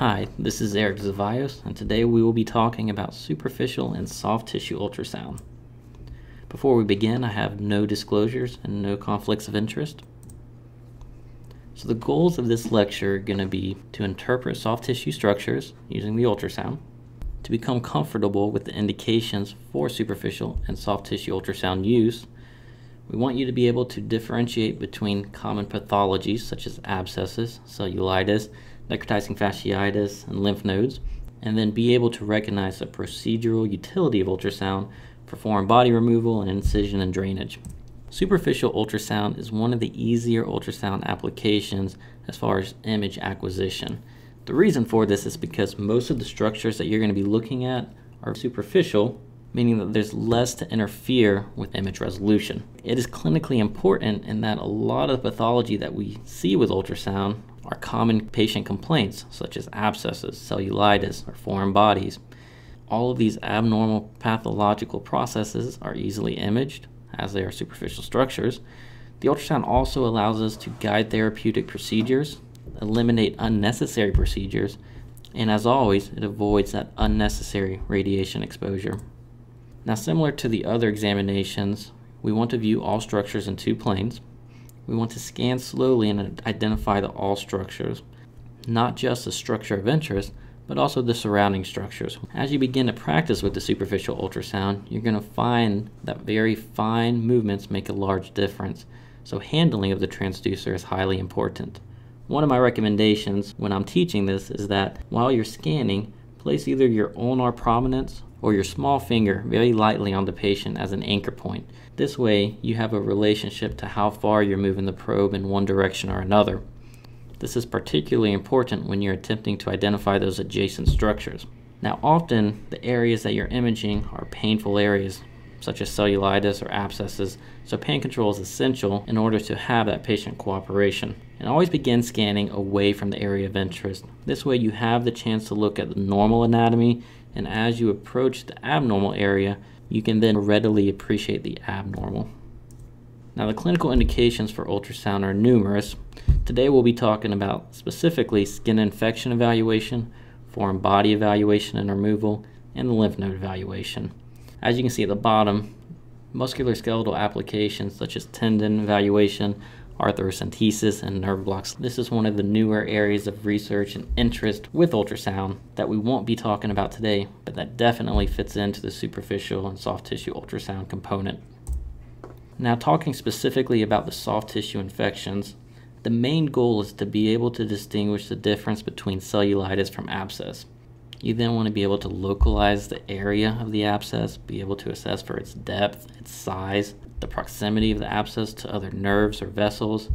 Hi, this is Zevallos, and today we will be talking about superficial and soft tissue ultrasound. Before we begin, I have no disclosures and no conflicts of interest. So the goals of this lecture are going to be to interpret soft tissue structures using the ultrasound, to become comfortable with the indications for superficial and soft tissue ultrasound use. We want you to be able to differentiate between common pathologies such as abscesses, cellulitis, necrotizing fasciitis, and lymph nodes, and then be able to recognize the procedural utility of ultrasound for foreign body removal and incision and drainage. Superficial ultrasound is one of the easier ultrasound applications as far as image acquisition. The reason for this is because most of the structures that you're going to be looking at are superficial, meaning that there's less to interfere with image resolution. It is clinically important in that a lot of the pathology that we see with ultrasound are common patient complaints, such as abscesses, cellulitis, or foreign bodies. All of these abnormal pathological processes are easily imaged, as they are superficial structures. The ultrasound also allows us to guide therapeutic procedures, eliminate unnecessary procedures, and as always, it avoids that unnecessary radiation exposure. Now, similar to the other examinations, we want to view all structures in two planes. We want to scan slowly and identify all structures, not just the structure of interest, but also the surrounding structures. As you begin to practice with the superficial ultrasound, you're going to find that very fine movements make a large difference, so handling of the transducer is highly important. One of my recommendations when I'm teaching this is that while you're scanning, place either your ulnar prominence or your small finger very lightly on the patient as an anchor point. This way, you have a relationship to how far you're moving the probe in one direction or another. This is particularly important when you're attempting to identify those adjacent structures. Now, often the areas that you're imaging are painful areas, such as cellulitis or abscesses, so pain control is essential in order to have that patient cooperation. And always begin scanning away from the area of interest. This way you have the chance to look at the normal anatomy, and as you approach the abnormal area, you can then readily appreciate the abnormal. Now, the clinical indications for ultrasound are numerous. Today we'll be talking about specifically skin infection evaluation, foreign body evaluation and removal, and the lymph node evaluation. As you can see at the bottom, musculoskeletal applications such as tendon evaluation, arthrocentesis, and nerve blocks. This is one of the newer areas of research and interest with ultrasound that we won't be talking about today, but that definitely fits into the superficial and soft tissue ultrasound component. Now, talking specifically about the soft tissue infections, the main goal is to be able to distinguish the difference between cellulitis from abscess. You then want to be able to localize the area of the abscess, be able to assess for its depth, its size, the proximity of the abscess to other nerves or vessels.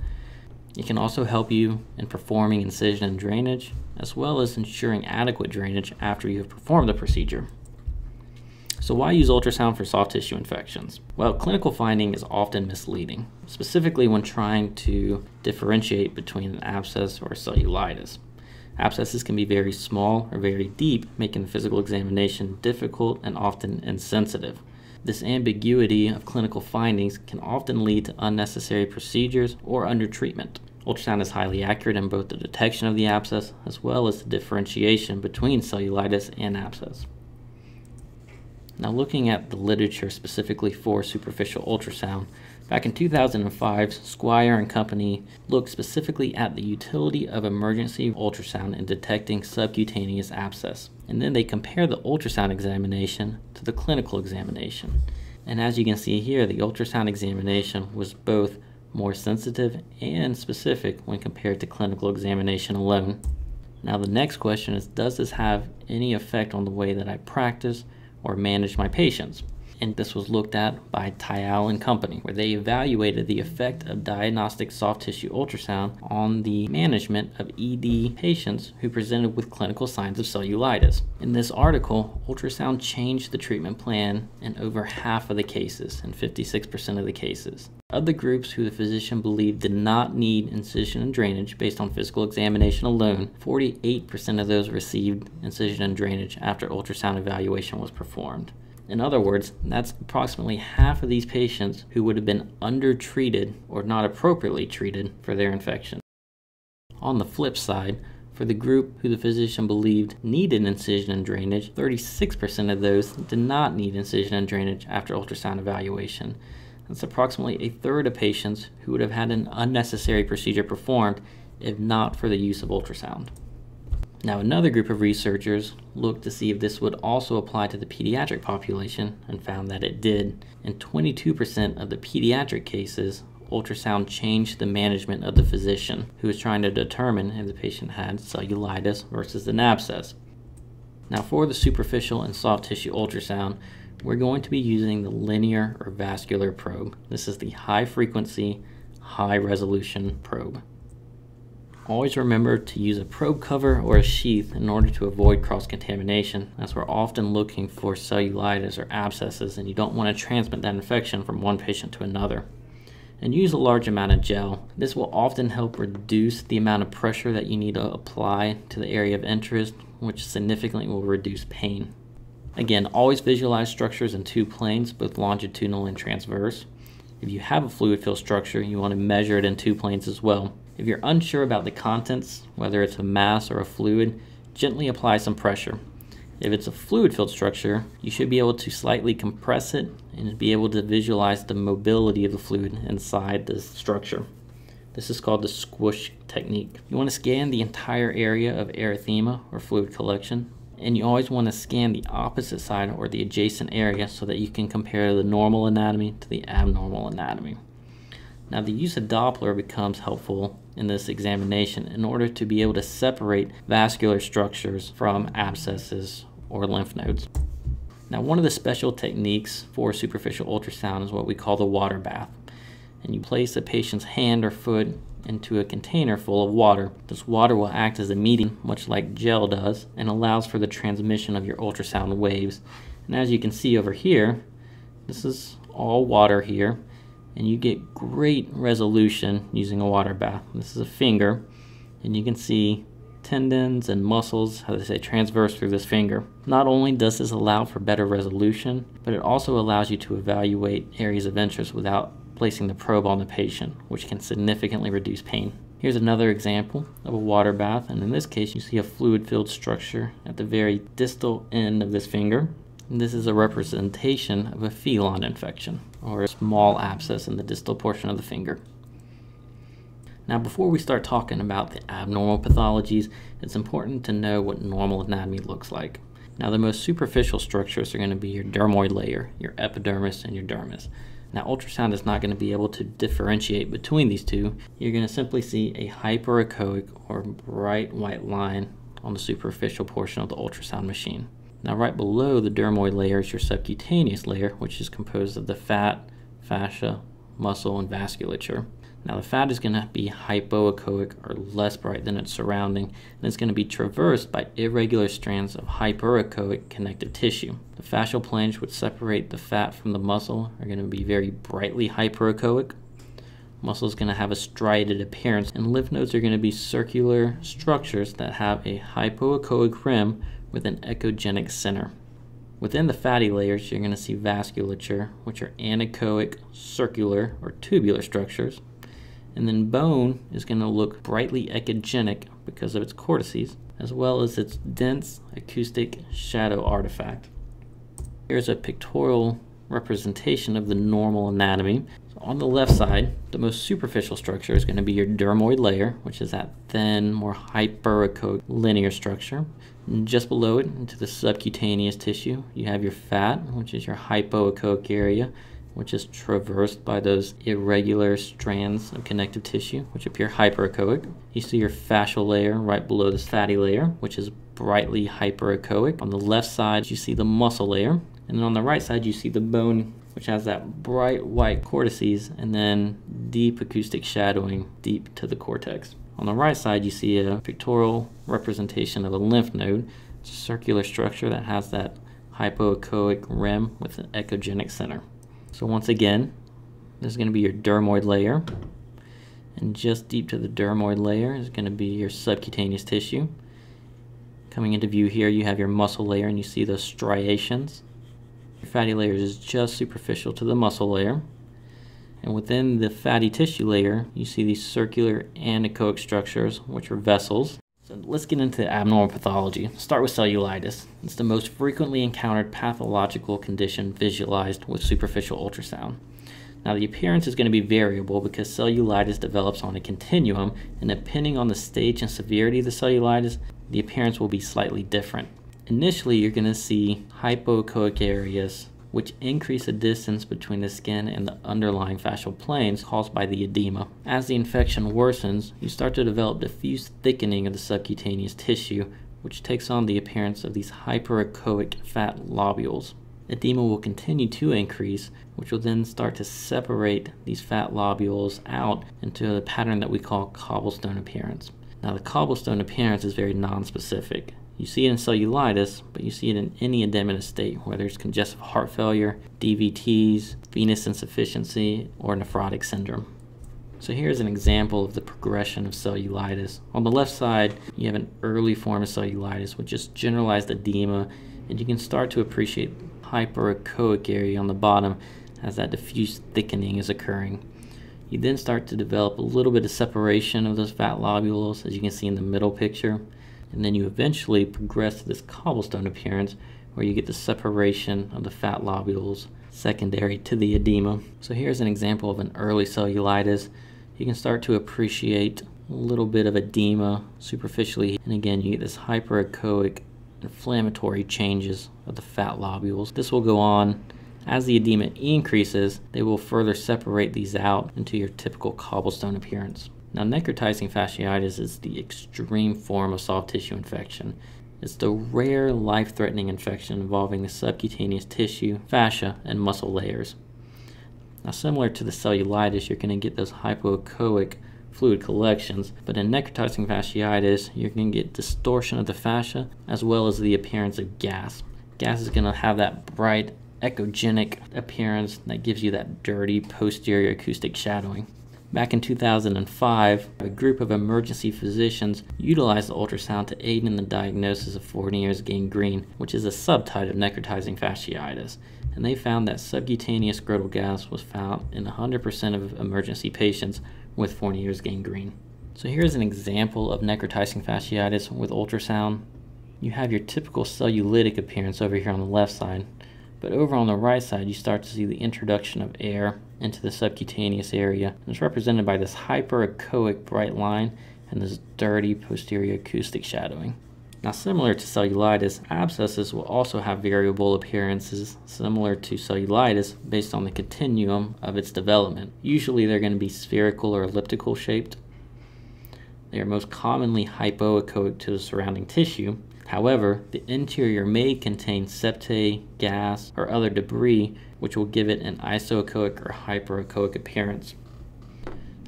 It can also help you in performing incision and drainage, as well as ensuring adequate drainage after you have performed the procedure. So why use ultrasound for soft tissue infections? Well, clinical finding is often misleading, specifically when trying to differentiate between an abscess or cellulitis. Abscesses can be very small or very deep, making the physical examination difficult and often insensitive. This ambiguity of clinical findings can often lead to unnecessary procedures or undertreatment. Ultrasound is highly accurate in both the detection of the abscess as well as the differentiation between cellulitis and abscess. Now, looking at the literature specifically for superficial ultrasound, back in 2005, Squire and company looked specifically at the utility of emergency ultrasound in detecting subcutaneous abscess. And then they compared the ultrasound examination to the clinical examination. And as you can see here, the ultrasound examination was both more sensitive and specific when compared to clinical examination alone. Now, the next question is, does this have any effect on the way that I practice or manage my patients? And this was looked at by Tyal and company, where they evaluated the effect of diagnostic soft tissue ultrasound on the management of ED patients who presented with clinical signs of cellulitis. In this article, ultrasound changed the treatment plan in over half of the cases, in 56% of the cases. Of the groups who the physician believed did not need incision and drainage based on physical examination alone, 48% of those received incision and drainage after ultrasound evaluation was performed. In other words, that's approximately half of these patients who would have been undertreated or not appropriately treated for their infection. On the flip side, For the group who the physician believed needed incision and drainage, 36% of those did not need incision and drainage after ultrasound evaluation. That's approximately a third of patients who would have had an unnecessary procedure performed if not for the use of ultrasound. Now, another group of researchers looked to see if this would also apply to the pediatric population and found that it did. In 22% of the pediatric cases, ultrasound changed the management of the physician who was trying to determine if the patient had cellulitis versus an abscess. Now, for the superficial and soft tissue ultrasound, we're going to be using the linear or vascular probe. This is the high frequency, high resolution probe. Always remember to use a probe cover or a sheath in order to avoid cross-contamination, as we're often looking for cellulitis or abscesses and you don't want to transmit that infection from one patient to another. And use a large amount of gel. This will often help reduce the amount of pressure that you need to apply to the area of interest, which significantly will reduce pain. Again, always visualize structures in two planes, both longitudinal and transverse. If you have a fluid-filled structure, you want to measure it in two planes as well. If you're unsure about the contents, whether it's a mass or a fluid, gently apply some pressure. If it's a fluid-filled structure, you should be able to slightly compress it and be able to visualize the mobility of the fluid inside the structure. This is called the squish technique. You want to scan the entire area of erythema or fluid collection, and you always want to scan the opposite side or the adjacent area so that you can compare the normal anatomy to the abnormal anatomy. Now, the use of Doppler becomes helpful in this examination in order to be able to separate vascular structures from abscesses or lymph nodes. Now, one of the special techniques for superficial ultrasound is what we call the water bath. And you place a patient's hand or foot into a container full of water. This water will act as a medium, much like gel does, and allows for the transmission of your ultrasound waves. And as you can see over here, this is all water here, and you get great resolution using a water bath. This is a finger, and you can see tendons and muscles, how they say, transverse through this finger. Not only does this allow for better resolution, but it also allows you to evaluate areas of interest without placing the probe on the patient, which can significantly reduce pain. Here's another example of a water bath, and in this case you see a fluid-filled structure at the very distal end of this finger. And this is a representation of a felon infection, or a small abscess in the distal portion of the finger. Now, before we start talking about the abnormal pathologies, it's important to know what normal anatomy looks like. Now, the most superficial structures are going to be your dermoid layer, your epidermis, and your dermis. Now, ultrasound is not going to be able to differentiate between these two. You're going to simply see a hyperechoic or bright white line on the superficial portion of the ultrasound machine. Now, right below the dermoid layer is your subcutaneous layer, which is composed of the fat, fascia, muscle, and vasculature. Now, the fat is going to be hypoechoic or less bright than its surrounding, and it's going to be traversed by irregular strands of hyperechoic connective tissue. The fascial planes, which separate the fat from the muscle, are going to be very brightly hyperechoic. Muscle is going to have a striated appearance, and lymph nodes are going to be circular structures that have a hypoechoic rim with an echogenic center. Within the fatty layers, you're going to see vasculature, which are anechoic, circular, or tubular structures. And then bone is going to look brightly echogenic because of its cortices, as well as its dense acoustic shadow artifact. Here's a pictorial representation of the normal anatomy. So on the left side, the most superficial structure is going to be your dermoid layer, which is that thin, more hyperechoic linear structure. And just below it, into the subcutaneous tissue, you have your fat, which is your hypoechoic area, which is traversed by those irregular strands of connective tissue, which appear hyperechoic. You see your fascial layer right below this fatty layer, which is brightly hyperechoic. On the left side, you see the muscle layer, and then on the right side, you see the bone, which has that bright white cortices, and then deep acoustic shadowing deep to the cortex. On the right side, you see a pictorial representation of a lymph node. It's a circular structure that has that hypoechoic rim with an echogenic center. So once again, there's going to be your dermoid layer, and just deep to the dermoid layer is going to be your subcutaneous tissue. Coming into view here, you have your muscle layer, and you see those striations. Your fatty layer is just superficial to the muscle layer. And within the fatty tissue layer, you see these circular anechoic structures, which are vessels. So let's get into abnormal pathology. Start with cellulitis. It's the most frequently encountered pathological condition visualized with superficial ultrasound. Now the appearance is going to be variable because cellulitis develops on a continuum, and depending on the stage and severity of the cellulitis, the appearance will be slightly different. Initially, you're going to see hypoechoic areas, which increase the distance between the skin and the underlying fascial planes caused by the edema. As the infection worsens, you start to develop diffuse thickening of the subcutaneous tissue, which takes on the appearance of these hyperechoic fat lobules. Edema will continue to increase, which will then start to separate these fat lobules out into a pattern that we call cobblestone appearance. Now the cobblestone appearance is very nonspecific. You see it in cellulitis, but you see it in any edematous state, whether it's congestive heart failure, DVTs, venous insufficiency, or nephrotic syndrome. So here's an example of the progression of cellulitis. On the left side, you have an early form of cellulitis with just generalized edema, and you can start to appreciate hyperechoic area on the bottom as that diffuse thickening is occurring. You then start to develop a little bit of separation of those fat lobules, as you can see in the middle picture. And then you eventually progress to this cobblestone appearance where you get the separation of the fat lobules secondary to the edema. So here's an example of an early cellulitis. You can start to appreciate a little bit of edema superficially, and again you get this hyperechoic inflammatory changes of the fat lobules. This will go on. As the edema increases, they will further separate these out into your typical cobblestone appearance. Now, necrotizing fasciitis is the extreme form of soft tissue infection. It's the rare life-threatening infection involving the subcutaneous tissue, fascia, and muscle layers. Now, similar to the cellulitis, you're going to get those hypoechoic fluid collections, but in necrotizing fasciitis, you're going to get distortion of the fascia as well as the appearance of gas. Gas is going to have that bright, echogenic appearance that gives you that dirty posterior acoustic shadowing. Back in 2005, a group of emergency physicians utilized the ultrasound to aid in the diagnosis of Fournier's gangrene, which is a subtype of necrotizing fasciitis, and they found that subcutaneous scrotal gas was found in 100% of emergency patients with Fournier's gangrene. So here's an example of necrotizing fasciitis with ultrasound. You have your typical cellulitic appearance over here on the left side, but over on the right side you start to see the introduction of air into the subcutaneous area. It's represented by this hyperechoic bright line and this dirty posterior acoustic shadowing. Now, similar to cellulitis, abscesses will also have variable appearances similar to cellulitis based on the continuum of its development. Usually they're going to be spherical or elliptical shaped. They are most commonly hypoechoic to the surrounding tissue. However, the interior may contain septae, gas, or other debris, which will give it an isoechoic or hyperechoic appearance.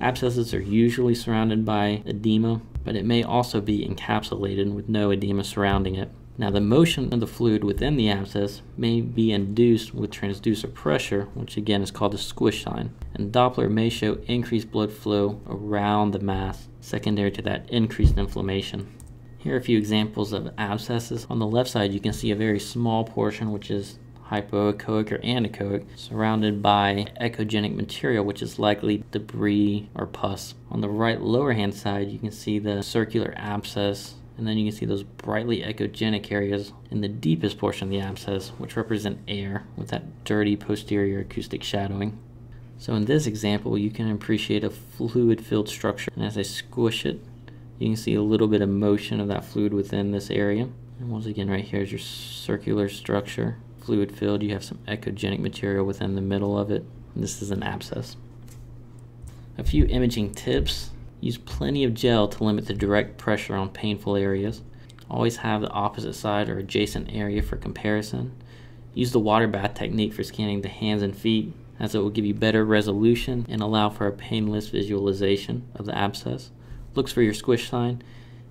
Abscesses are usually surrounded by edema, but it may also be encapsulated with no edema surrounding it. Now, the motion of the fluid within the abscess may be induced with transducer pressure, which again is called the squish sign, and Doppler may show increased blood flow around the mass, secondary to that increased inflammation. Here are a few examples of abscesses. On the left side, you can see a very small portion, which is hypoechoic or anechoic, surrounded by echogenic material, which is likely debris or pus. On the right lower hand side, you can see the circular abscess, and then you can see those brightly echogenic areas in the deepest portion of the abscess, which represent air with that dirty posterior acoustic shadowing. So in this example, you can appreciate a fluid-filled structure, and as I squish it, you can see a little bit of motion of that fluid within this area. And once again, right here is your circular structure, fluid filled. You have some echogenic material within the middle of it. And this is an abscess. A few imaging tips. Use plenty of gel to limit the direct pressure on painful areas. Always have the opposite side or adjacent area for comparison. Use the water bath technique for scanning the hands and feet, as it will give you better resolution and allow for a painless visualization of the abscess. Looks for your squish sign,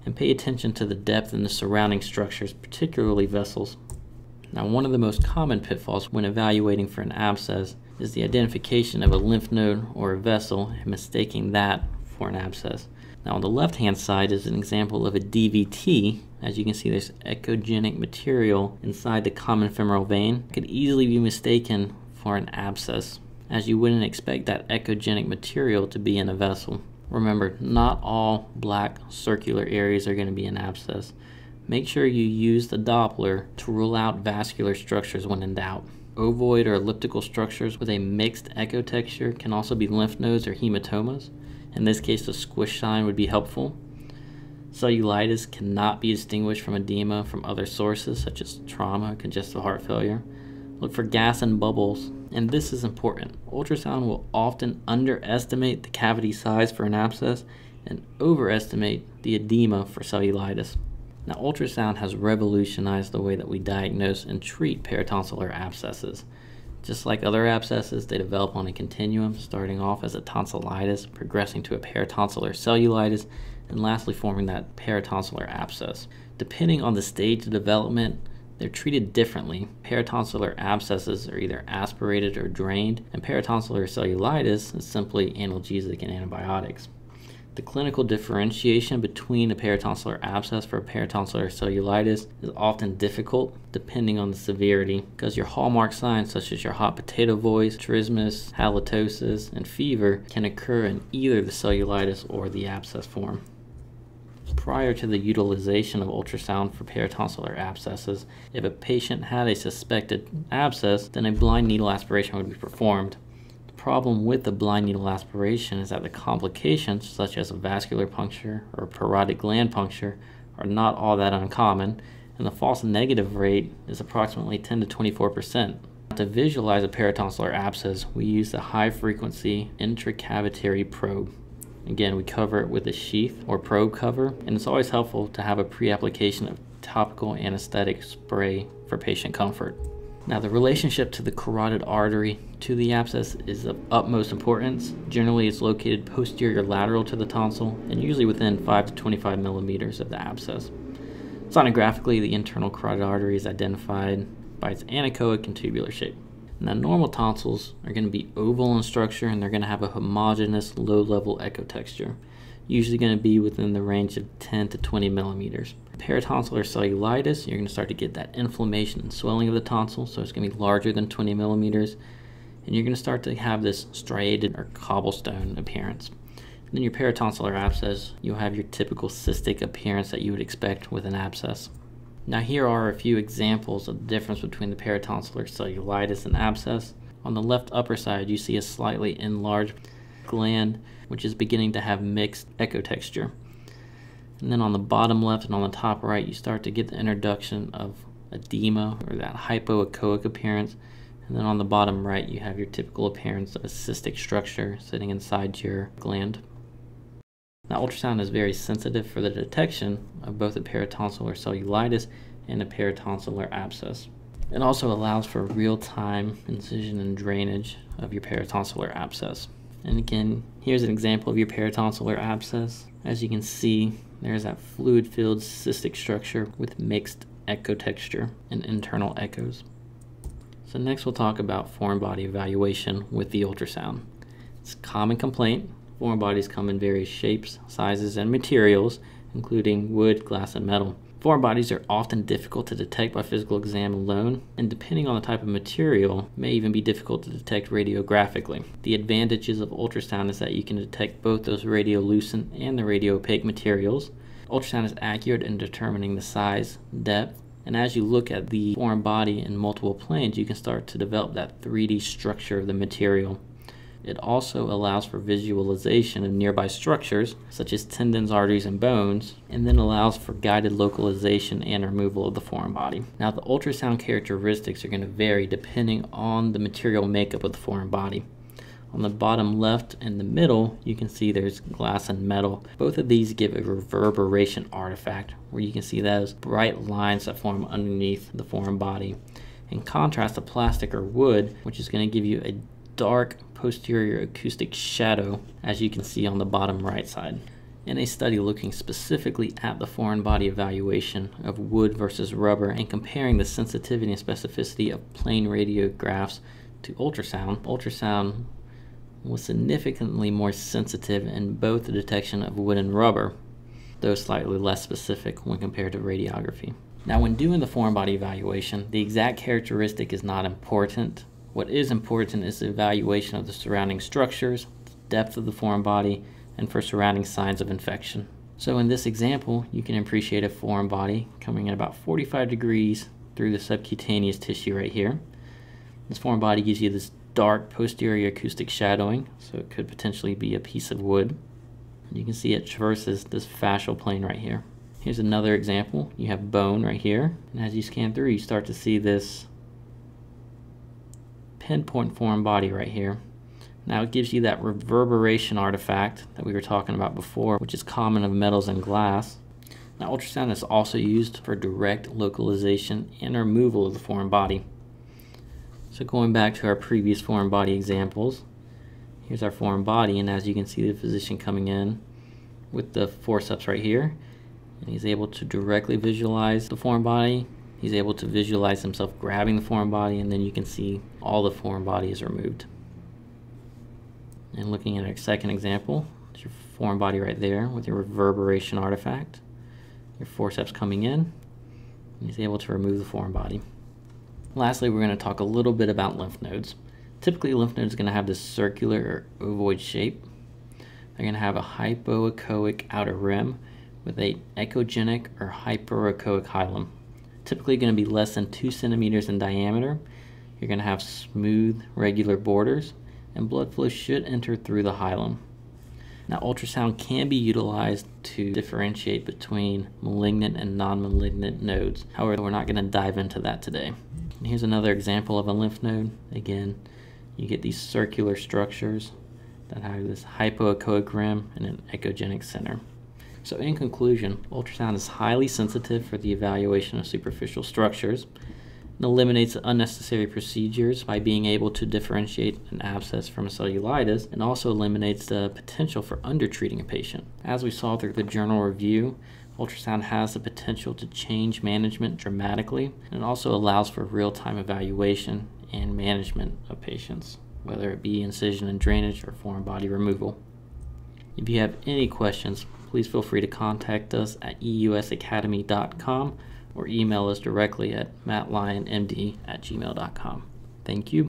and pay attention to the depth in the surrounding structures, particularly vessels. Now, one of the most common pitfalls when evaluating for an abscess is the identification of a lymph node or a vessel and mistaking that for an abscess. Now, on the left-hand side is an example of a DVT. As you can see, there's echogenic material inside the common femoral vein. It could easily be mistaken for an abscess, as you wouldn't expect that echogenic material to be in a vessel. Remember, not all black circular areas are going to be an abscess. Make sure you use the Doppler to rule out vascular structures when in doubt. Ovoid or elliptical structures with a mixed echo texture can also be lymph nodes or hematomas. In this case, the squish sign would be helpful. Cellulitis cannot be distinguished from edema from other sources such as trauma, congestive heart failure. Look for gas and bubbles, and this is important. Ultrasound will often underestimate the cavity size for an abscess and overestimate the edema for cellulitis. Now, ultrasound has revolutionized the way that we diagnose and treat peritonsillar abscesses. Just like other abscesses, they develop on a continuum, starting off as a tonsillitis, progressing to a peritonsillar cellulitis, and lastly forming that peritonsillar abscess. Depending on the stage of development, they're treated differently. Peritonsillar abscesses are either aspirated or drained, and peritonsillar cellulitis is simply analgesic and antibiotics. The clinical differentiation between a peritonsillar abscess for a peritonsillar cellulitis is often difficult depending on the severity, because your hallmark signs such as your hot potato voice, trismus, halitosis, and fever can occur in either the cellulitis or the abscess form. Prior to the utilization of ultrasound for peritonsillar abscesses, if a patient had a suspected abscess, then a blind needle aspiration would be performed. The problem with the blind needle aspiration is that the complications, such as a vascular puncture or parotid gland puncture, are not all that uncommon, and the false negative rate is approximately 10 to 24%. To visualize a peritonsillar abscess, we use the high-frequency intracavitary probe. Again, we cover it with a sheath or probe cover, and it's always helpful to have a pre-application of topical anesthetic spray for patient comfort. Now, the relationship to the carotid artery to the abscess is of utmost importance. Generally, it's located posterior lateral to the tonsil and usually within 5 to 25 millimeters of the abscess. Sonographically, the internal carotid artery is identified by its anechoic and tubular shape. Now, normal tonsils are going to be oval in structure, and they're going to have a homogeneous low-level echo texture, usually going to be within the range of 10 to 20 millimeters. Peritonsillar cellulitis, you're going to start to get that inflammation and swelling of the tonsil, so it's going to be larger than 20 millimeters, and you're going to start to have this striated or cobblestone appearance. And then your peritonsillar abscess, you'll have your typical cystic appearance that you would expect with an abscess. Now, here are a few examples of the difference between the peritonsillar cellulitis and abscess. On the left upper side, you see a slightly enlarged gland, which is beginning to have mixed echo texture. And then on the bottom left and on the top right, you start to get the introduction of edema or that hypoechoic appearance. And then on the bottom right, you have your typical appearance of a cystic structure sitting inside your gland. Now, ultrasound is very sensitive for the detection of both a peritonsillar cellulitis and a peritonsillar abscess. It also allows for real-time incision and drainage of your peritonsillar abscess. And again, here's an example of your peritonsillar abscess. As you can see, there's that fluid-filled cystic structure with mixed echo texture and internal echoes. So next we'll talk about foreign body evaluation with the ultrasound. It's a common complaint. Foreign bodies come in various shapes, sizes, and materials, including wood, glass, and metal. Foreign bodies are often difficult to detect by physical exam alone, and depending on the type of material, may even be difficult to detect radiographically. The advantages of ultrasound is that you can detect both those radiolucent and the radioopaque materials. Ultrasound is accurate in determining the size, depth, and as you look at the foreign body in multiple planes, you can start to develop that 3D structure of the material. It also allows for visualization of nearby structures, such as tendons, arteries, and bones, and then allows for guided localization and removal of the foreign body. Now, the ultrasound characteristics are going to vary depending on the material makeup of the foreign body. On the bottom left and the middle, you can see there's glass and metal. Both of these give a reverberation artifact, where you can see those bright lines that form underneath the foreign body. In contrast to plastic or wood, which is going to give you a dark posterior acoustic shadow, as you can see on the bottom right side. In a study looking specifically at the foreign body evaluation of wood versus rubber and comparing the sensitivity and specificity of plain radiographs to ultrasound, ultrasound was significantly more sensitive in both the detection of wood and rubber, though slightly less specific when compared to radiography. Now, when doing the foreign body evaluation, the exact characteristic is not important. What is important is the evaluation of the surrounding structures, the depth of the foreign body, and for surrounding signs of infection. So in this example, you can appreciate a foreign body coming in about 45 degrees through the subcutaneous tissue right here. This foreign body gives you this dark posterior acoustic shadowing, so it could potentially be a piece of wood. And you can see it traverses this fascial plane right here. Here's another example. You have bone right here, and as you scan through, you start to see this pinpoint foreign body right here. Now it gives you that reverberation artifact that we were talking about before, which is common of metals and glass. Now ultrasound is also used for direct localization and removal of the foreign body. So going back to our previous foreign body examples, here's our foreign body, and as you can see the physician coming in with the forceps right here, and he's able to directly visualize the foreign body. He's able to visualize himself grabbing the foreign body, and then you can see all the foreign body is removed. And looking at our second example, there's your foreign body right there with your reverberation artifact. Your forceps coming in, and he's able to remove the foreign body. Lastly, we're going to talk a little bit about lymph nodes. Typically, lymph nodes are going to have this circular or ovoid shape. They're going to have a hypoechoic outer rim with a echogenic or hyperechoic hilum. Typically going to be less than 2 centimeters in diameter. You're going to have smooth, regular borders, and blood flow should enter through the hilum. Now, ultrasound can be utilized to differentiate between malignant and non-malignant nodes. However, we're not going to dive into that today. And here's another example of a lymph node. Again, you get these circular structures that have this hypoechoic rim and an echogenic center. So in conclusion, ultrasound is highly sensitive for the evaluation of superficial structures and eliminates unnecessary procedures by being able to differentiate an abscess from a cellulitis, and also eliminates the potential for undertreating a patient. As we saw through the journal review, ultrasound has the potential to change management dramatically, and it also allows for real-time evaluation and management of patients, whether it be incision and drainage or foreign body removal. If you have any questions, please feel free to contact us at eusacademy.com or email us directly at mattlionmd@gmail.com. Thank you.